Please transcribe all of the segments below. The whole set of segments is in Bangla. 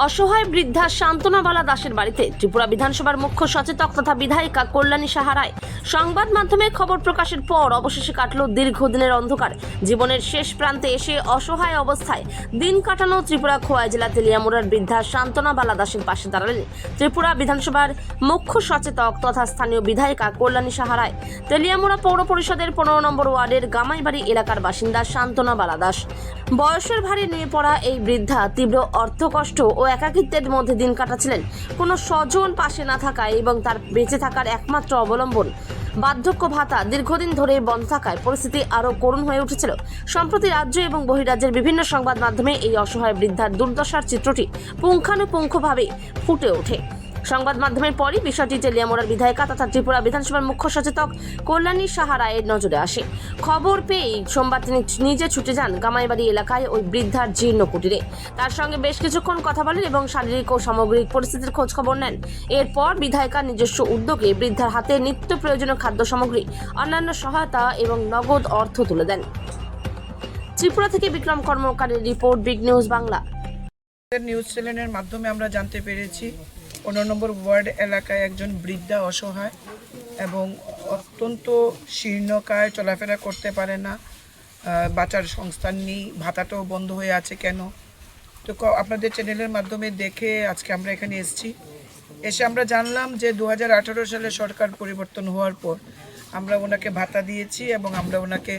অসহায় বৃদ্ধা শান্তনাবালা দাসের বাড়িতে ত্রিপুরা বিধানসভার মুখ্য সচেতক তথা বিধায়িকা কল্যাণী সাহা রায় সংবাদ মাধ্যমে খবর প্রকাশের পর অবশেষে কাটল দীর্ঘদিনের অন্ধকার। জীবনের শেষ প্রান্তে এসে অসহায় অবস্থায় দিন কাটানো ত্রিপুরা খোয়াই জেলা তেলিয়ামুড়ার বৃদ্ধা শান্তনাবালা দাসের পাশে দাঁড়ালেন ত্রিপুরা বিধানসভার মুখ্য সচেতক তথা স্থানীয় বিধায়িকা কল্যাণী সাহা রায়। তেলিয়ামুড়া পৌর পরিষদের 15 নম্বর ওয়ার্ডের গামাইবাড়ি এলাকার বাসিন্দা শান্তনাবালা দাস। বয়সের ভারে নিয়ে পড়া এই বৃদ্ধা তীব্র অর্থকষ্ট ও একাকিত্বের মধ্যে দিন কাটাচ্ছিলেন। কোনো স্বজন পাশে না থাকায় এবং তার বেঁচে থাকার একমাত্র অবলম্বন বার্ধক্য ভাতা দীর্ঘদিন ধরে বন্ধ থাকায় পরিস্থিতি আরও করুণ হয়ে উঠেছিল। সম্প্রতি রাজ্য এবং বহিরাজ্যের বিভিন্ন সংবাদ মাধ্যমে এই অসহায় বৃদ্ধার দুর্দশার চিত্রটি পুঙ্খানুপুঙ্খভাবে ফুটে ওঠে। সংবাদ মাধ্যমের পরই বিষয়টি তেলিয়ামুড়ার বিধায়িকা তথা ত্রিপুরা বিধানসভার মুখ্য সচেতক কল্যাণী সাহা রায়ের নজরে আসে। খবর পেয়ে সোমবার তিনি নিজে ছুটে যান গামাইবাড়ি এলাকায় ওই বৃদ্ধার জীর্ণ কুটিরে। তার সঙ্গে বেশ কিছুক্ষণ কথা বলেন এবং শারীরিক ও সামগ্রিক পরিস্থিতির খোঁজ খবর নেন। এরপর বিধায়িকার নিজস্ব উদ্যোগে বৃদ্ধার হাতে নিত্য প্রয়োজনীয় খাদ্য সামগ্রী, অন্যান্য সহায়তা এবং নগদ অর্থ তুলে দেন। ত্রিপুরা থেকে বিক্রম কর্মকারের report, big news Bangla. News চ্যানেলের মাধ্যমে আমরা জানতে পেরেছি 15 নম্বর ওয়ার্ড এলাকায় একজন বৃদ্ধা অসহায় এবং অত্যন্ত শীর্ণকায়, চলাফেরা করতে পারে না, বাঁচার সংস্থান নেই, ভাতাটাও বন্ধ হয়ে আছে কেন। তো আপনাদের চ্যানেলের মাধ্যমে দেখে আজকে আমরা এখানে এসে আমরা জানলাম যে 2018 সালে সরকার পরিবর্তন হওয়ার পর আমরা ওনাকে ভাতা দিয়েছি এবং আমরা ওনাকে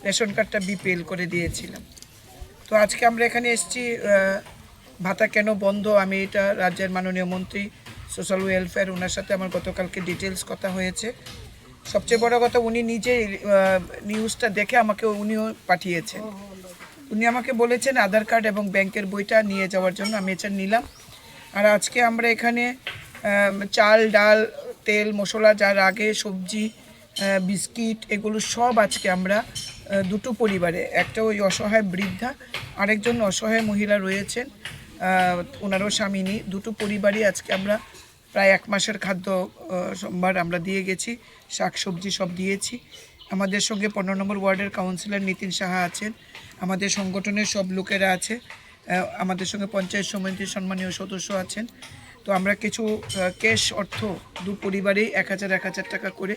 রেশন কার্ডটা বিপিএল করে দিয়েছিলাম। তো আজকে আমরা এখানে এসেছি ভাতা কেন বন্ধ, আমি এটা রাজ্যের মাননীয় মন্ত্রী সোশ্যাল ওয়েলফেয়ার, ওনার সাথে আমার গতকালকে ডিটেলস কথা হয়েছে। সবচেয়ে বড় কথা, উনি নিজে নিউজটা দেখে আমাকে উনিও পাঠিয়েছেন। উনি আমাকে বলেছেন আধার কার্ড এবং ব্যাংকের বইটা নিয়ে যাওয়ার জন্য, আমি এটা নিলাম। আর আজকে আমরা এখানে চাল, ডাল, তেল, মশলা, যার আগে সবজি, বিস্কিট, এগুলো সব আজকে আমরা দুটো পরিবারে, একটা ওই অসহায় বৃদ্ধা, আরেকজন অসহায় মহিলা রয়েছেন, ওনারও স্বামী নেই, দুটো পরিবারই আজকে আমরা প্রায় 1 মাসের খাদ্য সোমবার আমরা দিয়ে গেছি, শাক সবজি সব দিয়েছি। আমাদের সঙ্গে 15 নম্বর ওয়ার্ডের কাউন্সিলর নিতিন সাহা আছেন, আমাদের সংগঠনের সব লোকেরা আছে, আমাদের সঙ্গে পঞ্চায়েত সমিতির সম্মানীয় সদস্য আছেন। তো আমরা কিছু ক্যাশ অর্থ দু পরিবারেই 1000 টাকা করে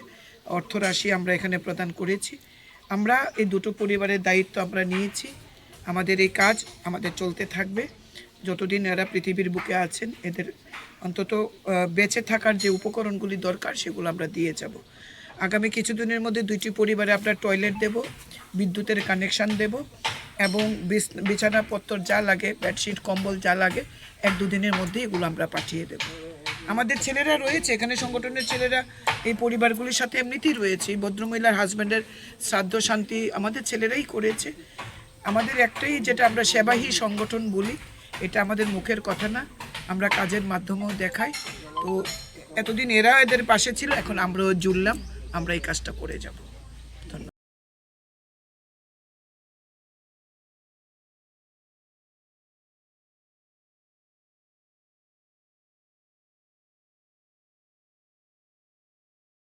অর্থ রাশি আমরা এখানে প্রদান করেছি। আমরা এই দুটো পরিবারের দায়িত্ব আমরা নিয়েছি। আমাদের এই কাজ আমাদের চলতে থাকবে যতদিন এরা পৃথিবীর বুকে আছেন। এদের অন্তত বেঁচে থাকার যে উপকরণগুলি দরকার সেগুলো আমরা দিয়ে যাব। আগামী কিছুদিনের মধ্যে 2টি পরিবারে আমরা টয়লেট দেব, বিদ্যুতের কানেকশান দেব এবং বিছানাপত্র যা লাগে, বেডশিট, কম্বল যা লাগে 1-2 দিনের মধ্যে এগুলো আমরা পাঠিয়ে দেব। আমাদের ছেলেরা রয়েছে এখানে, সংগঠনের ছেলেরা এই পরিবারগুলির সাথে এমনিতেই রয়েছে। ভদ্রমহিলার হাজব্যান্ডের শ্রাদ্ধ শান্তি আমাদের ছেলেরাই করেছে। আমাদের একটাই, যেটা আমরা সেবাহী সংগঠন বলি, এটা আমাদের মুখের কথা না, আমরা কাজের মাধ্যমেও দেখাই। তো এতদিন এরা এদের পাশে ছিল, এখন আমরাও জুড়লাম, আমরা এই কাজটা করে যাব।